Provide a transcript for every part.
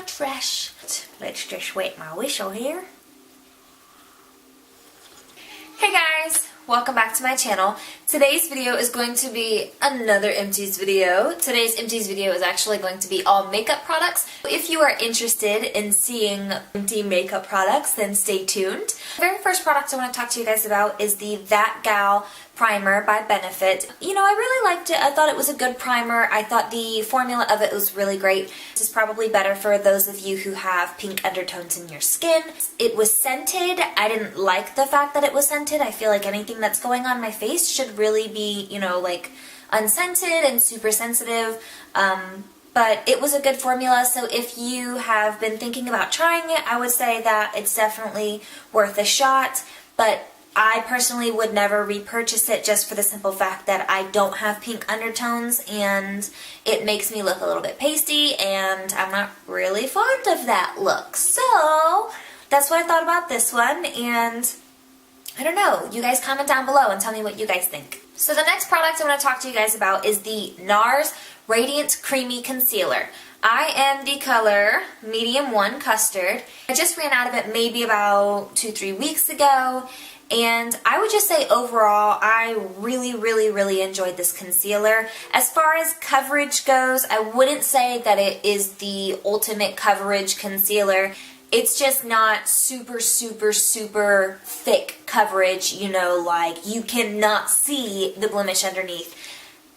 not fresh. Let's just wet my whistle here. Hey guys, welcome back to my channel. Today's video is going to be another Empties video. Today's Empties video is actually going to be all makeup products. If you are interested in seeing empty makeup products, then stay tuned. The very first product I want to talk to you guys about is the That Gal primer by Benefit. You know, I really liked it. I thought it was a good primer. I thought the formula of it was really great. This is probably better for those of you who have pink undertones in your skin. It was scented. I didn't like the fact that it was scented. I feel like anything that's going on my face should really be, you know, like unscented and super sensitive. But it was a good formula, so if you have been thinking about trying it, I would say that it's definitely worth a shot. But I personally would never repurchase it just for the simple fact that I don't have pink undertones and it makes me look a little bit pasty and I'm not really fond of that look. So that's what I thought about this one, and I don't know, you guys comment down below and tell me what you guys think. So the next product I want to talk to you guys about is the NARS Radiant Creamy Concealer. I am the color Medium 1 Custard. I just ran out of it maybe about 2-3 weeks ago. And I would just say overall, I really enjoyed this concealer. As far as coverage goes, I wouldn't say that it is the ultimate coverage concealer. It's just not super thick coverage, you know, like you cannot see the blemish underneath.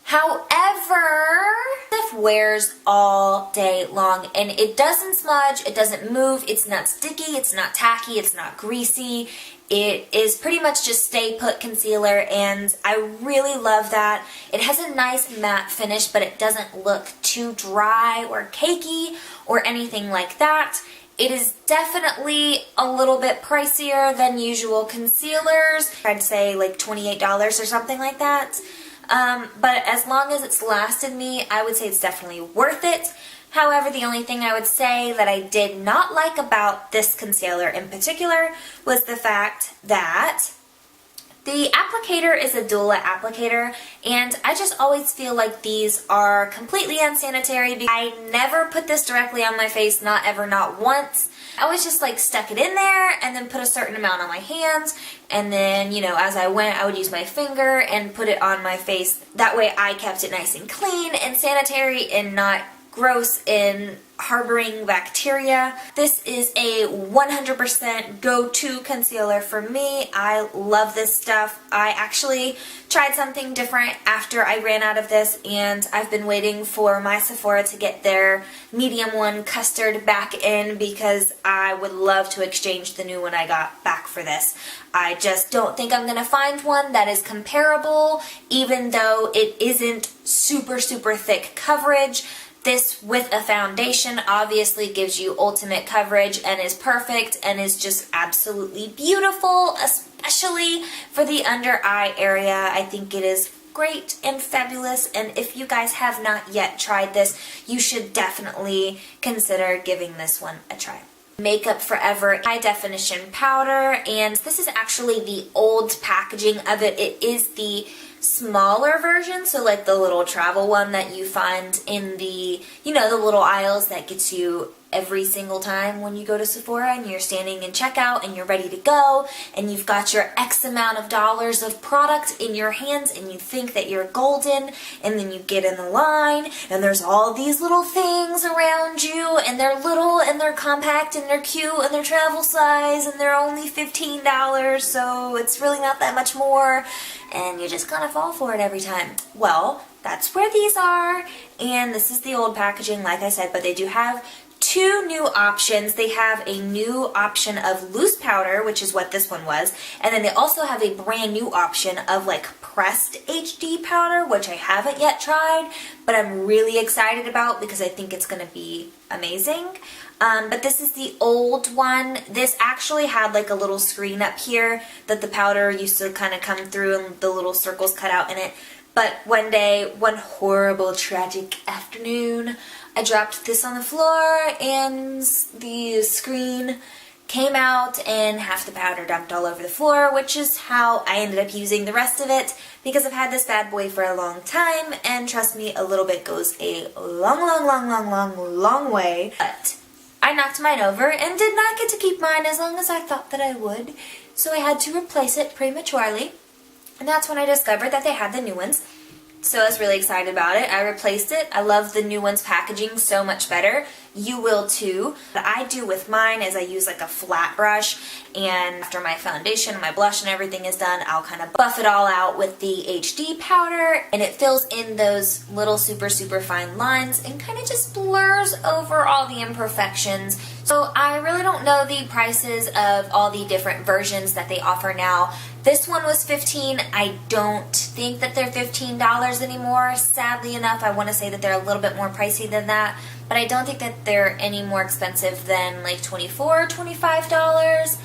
However, this wears all day long and it doesn't smudge, it doesn't move, it's not sticky, it's not tacky, it's not greasy. It is pretty much just stay put concealer and I really love that. It has a nice matte finish, but it doesn't look too dry or cakey or anything like that. It is definitely a little bit pricier than usual concealers. I'd say like $28 or something like that. But as long as it's lasted me, I would say it's definitely worth it. However, the only thing I would say that I did not like about this concealer in particular was the fact that the applicator is a Dula applicator, and I just always feel like these are completely unsanitary. I never put this directly on my face, not ever, not once. I always just like stuck it in there and then put a certain amount on my hands, and then, you know, as I went, I would use my finger and put it on my face. That way I kept it nice and clean and sanitary and not gross and harboring bacteria. This is a 100% go-to concealer for me. I love this stuff. I actually tried something different after I ran out of this, and I've been waiting for my Sephora to get their Medium 1 Custard back in because I would love to exchange the new one I got back for this. I just don't think I'm going to find one that is comparable, even though it isn't super thick coverage. This with a foundation obviously gives you ultimate coverage and is perfect and is just absolutely beautiful, especially for the under eye area. I think it is great and fabulous, and if you guys have not yet tried this, you should definitely consider giving this one a try. Makeup Forever High Definition Powder, and this is actually the old packaging of it. It is the smaller version, so like the little travel one that you find in the, you know, the little aisles that gets you every single time when you go to Sephora and you're standing in checkout and you're ready to go and you've got your X amount of dollars of product in your hands and you think that you're golden, and then you get in the line and there's all these little things around you and they're little and they're compact and they're cute and they're travel size and they're only $15, so it's really not that much more, and you just kind of fall for it every time. Well, that's where these are, and this is the old packaging, like I said, but they do have two new options. They have a new option of loose powder, which is what this one was, and then they also have a brand new option of like pressed HD powder, which I haven't yet tried, but I'm really excited about because I think it's going to be amazing. But this is the old one. This actually had like a little screen up here that the powder used to kind of come through and the little circles cut out in it. But one day, one horrible, tragic afternoon, I dropped this on the floor and the screen came out and half the powder dumped all over the floor, which is how I ended up using the rest of it because I've had this bad boy for a long time, and trust me, a little bit goes a long way. But I knocked mine over and did not get to keep mine as long as I thought that I would. So I had to replace it prematurely. And that's when I discovered that they had the new ones. So I was really excited about it. I replaced it. I love the new one's packaging so much better. You will too. What I do with mine is I use like a flat brush, and after my foundation, my blush and everything is done, I'll kind of buff it all out with the HD powder, and it fills in those little super fine lines and kind of just blurs over all the imperfections. So I really don't know the prices of all the different versions that they offer now. This one was $15. I don't think that they're $15 anymore. Sadly enough, I want to say that they're a little bit more pricey than that, but I don't think that they're any more expensive than like $24, $25.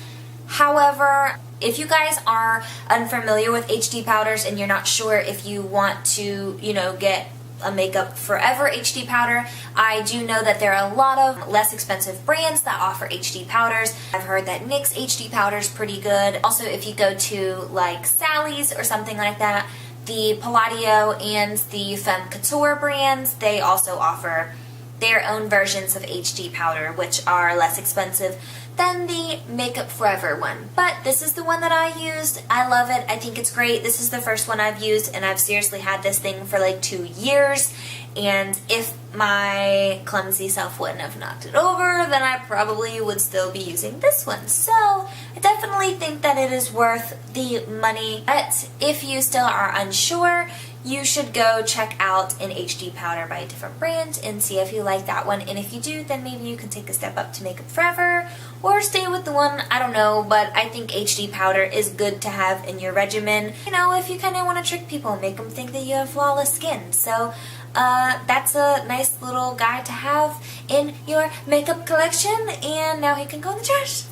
However, if you guys are unfamiliar with HD powders and you're not sure if you want to, get a Makeup Forever HD powder, I do know that there are a lot of less expensive brands that offer HD powders. I've heard that NYX HD powder is pretty good. Also, if you go to like Sally's or something like that, the Palladio and the Femme Couture brands, they also offer their own versions of HD powder, which are less expensive than the Makeup Forever one. But this is the one that I used. I love it. I think it's great. This is the first one I've used, and I've seriously had this thing for like 2 years. And if my clumsy self wouldn't have knocked it over, then I probably would still be using this one. So I definitely think that it is worth the money. But if you still are unsure, you should go check out an HD powder by a different brand and see if you like that one. And if you do, then maybe you can take a step up to Makeup Forever or stay with the one, I don't know, but I think HD powder is good to have in your regimen. If you kind of want to trick people and make them think that you have flawless skin. So that's a nice little guy to have in your makeup collection, and now he can go in the trash.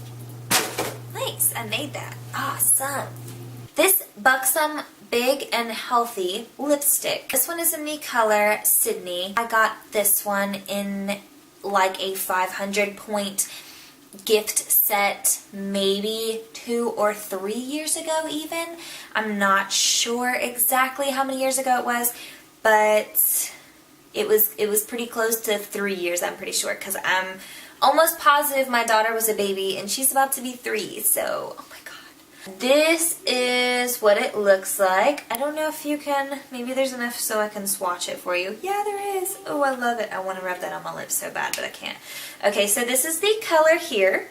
Nice, I made that. Awesome. This Buxom Big and Healthy lipstick. This one is in the color Sydney. I got this one in like a 500 point gift set maybe 2 or 3 years ago even. I'm not sure exactly how many years ago it was, but it was pretty close to 3 years, I'm pretty sure, because I'm almost positive my daughter was a baby and she's about to be 3, so oh my god. This is what it looks like. I don't know if you can, maybe there's enough so I can swatch it for you. Yeah, there is. Oh, I love it. I want to rub that on my lips so bad, but I can't. Okay, so this is the color here.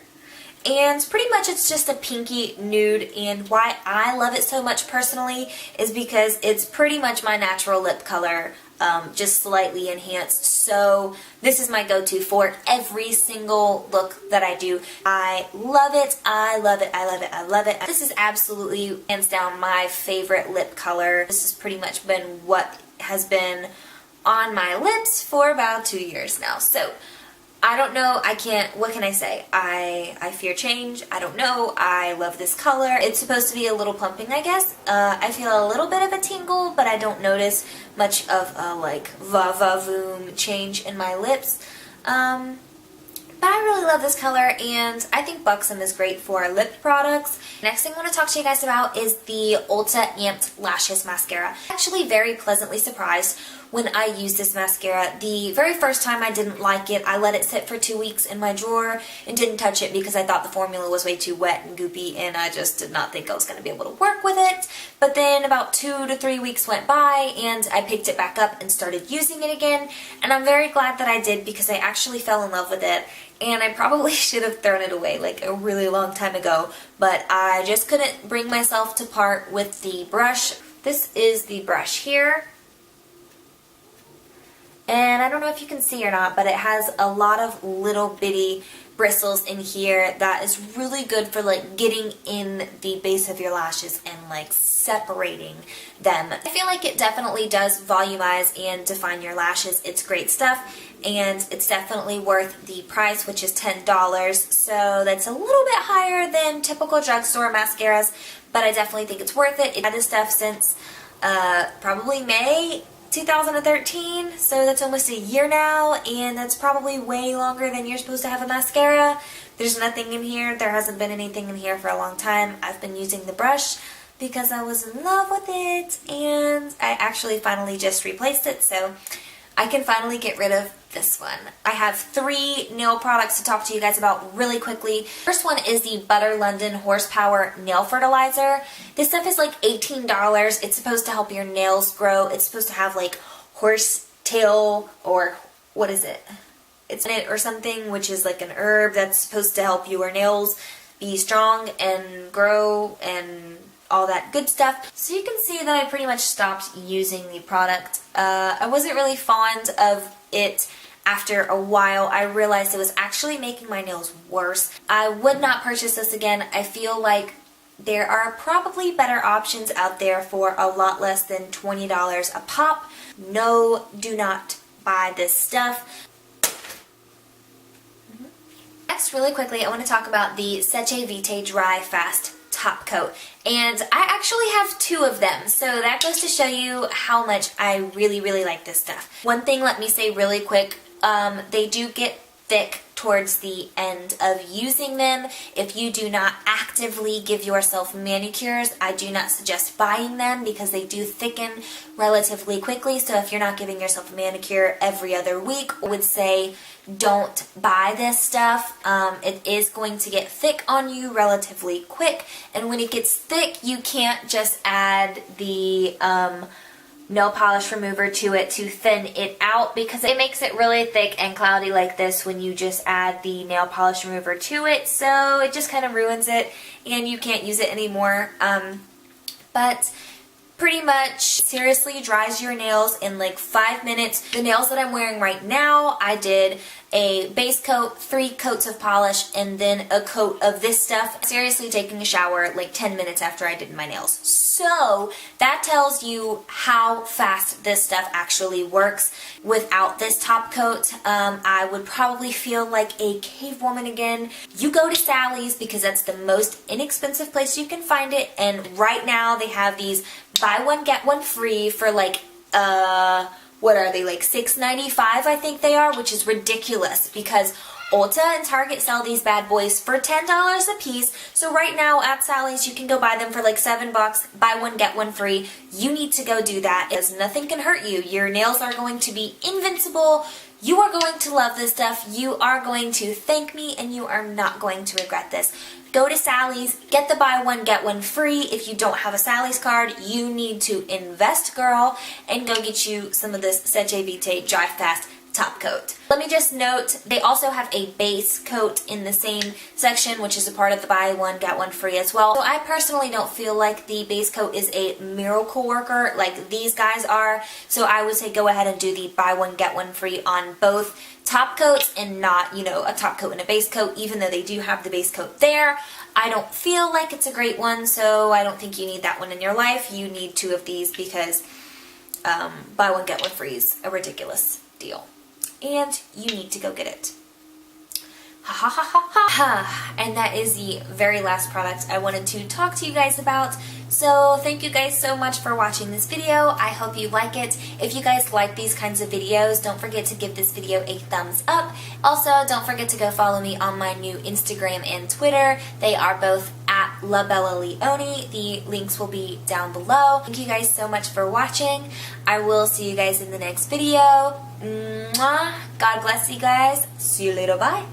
And pretty much it's just a pinky nude, and why I love it so much personally is because it's pretty much my natural lip color, just slightly enhanced. So this is my go-to for every single look that I do. I love it. I love it. I love it. I love it. This is absolutely hands down my favorite lip color. This has pretty much been what has been on my lips for about 2 years now. So I don't know, what can I say? I fear change, I don't know, I love this color. It's supposed to be a little plumping, I guess. I feel a little bit of a tingle, but I don't notice much of a like va-va-voom change in my lips. But I really love this color, and I think Buxom is great for lip products. Next thing I want to talk to you guys about is the Ulta Amped Lashes Mascara. I'm actually very pleasantly surprised when I used this mascara. The very first time I didn't like it. I let it sit for 2 weeks in my drawer and didn't touch it because I thought the formula was way too wet and goopy, and I just did not think I was going to be able to work with it. But then about 2 to 3 weeks went by and I picked it back up and started using it again, and I'm very glad that I did because I actually fell in love with it. And I probably should have thrown it away like a really long time ago, but I just couldn't bring myself to part with the brush. This is the brush here. And I don't know if you can see or not, but it has a lot of little bitty bristles in here that is really good for like getting in the base of your lashes and like separating them. I feel like it definitely does volumize and define your lashes. It's great stuff, and it's definitely worth the price, which is $10. So that's a little bit higher than typical drugstore mascaras, but I definitely think it's worth it. I've had this stuff since probably May 2013, so that's almost a year now, and that's probably way longer than you're supposed to have a mascara. There's nothing in here. There hasn't been anything in here for a long time. I've been using the brush because I was in love with it, and I actually finally just replaced it, so I can finally get rid of this one. I have 3 nail products to talk to you guys about really quickly. First one is the Butter London Horsepower Nail Fertilizer. This stuff is like $18. It's supposed to help your nails grow. It's supposed to have like horse tail, or what is it? It's in it or something, which is like an herb that's supposed to help your nails be strong and grow and all that good stuff. So you can see that I pretty much stopped using the product. I wasn't really fond of it. After a while, I realized it was actually making my nails worse. I would not purchase this again. I feel like there are probably better options out there for a lot less than $20 a pop. No, do not buy this stuff. Next, really quickly, I want to talk about the Seche Vite Dry Fast Top Coat. And I actually have 2 of them, so that goes to show you how much I really, really like this stuff. One thing, let me say really quick, they do get thick towards the end of using them. If you do not actively give yourself manicures, I do not suggest buying them because they do thicken relatively quickly. So if you're not giving yourself a manicure every other week, I would say don't buy this stuff. It is going to get thick on you relatively quick, and when it gets thick, you can't just add the nail polish remover to it to thin it out, because it makes it really thick and cloudy like this when you just add the nail polish remover to it. So it just kind of ruins it and you can't use it anymore. But pretty much seriously dries your nails in like 5 minutes. The nails that I'm wearing right now, I did a base coat, 3 coats of polish, and then a coat of this stuff. Seriously taking a shower like 10 minutes after I did my nails. So that tells you how fast this stuff actually works. Without this top coat, I would probably feel like a cave woman again. You go to Sally's because that's the most inexpensive place you can find it, and right now they have these buy one get one free for like what are they, like $6.95 I think they are, which is ridiculous because Ulta and Target sell these bad boys for $10 a piece. So right now at Sally's you can go buy them for like $7, buy one get one free. You need to go do that, because nothing can hurt you. Your nails are going to be invincible. You are going to love this stuff. You are going to thank me, and you are not going to regret this. Go to Sally's, get the buy one get one free. If you don't have a Sally's card, you need to invest, girl, and go get you some of this Seche Vite Dry Fast top coat. Let me just note, they also have a base coat in the same section, which is a part of the buy one get one free as well. So I personally don't feel like the base coat is a miracle worker like these guys are, so I would say go ahead and do the buy one get one free on both top coats and not, you know, a top coat and a base coat, even though they do have the base coat there. I don't feel like it's a great one, so I don't think you need that one in your life. You need 2 of these because buy one get one free is a ridiculous deal, and you need to go get it. Ha ha ha ha ha ha. And that is the very last product I wanted to talk to you guys about. So thank you guys so much for watching this video. I hope you like it. If you guys like these kinds of videos, don't forget to give this video a thumbs up. Also, don't forget to go follow me on my new Instagram and Twitter. They are both at La Bella Leone. The links will be down below. Thank you guys so much for watching. I will see you guys in the next video. Mwah. God bless you guys. See you later. Bye.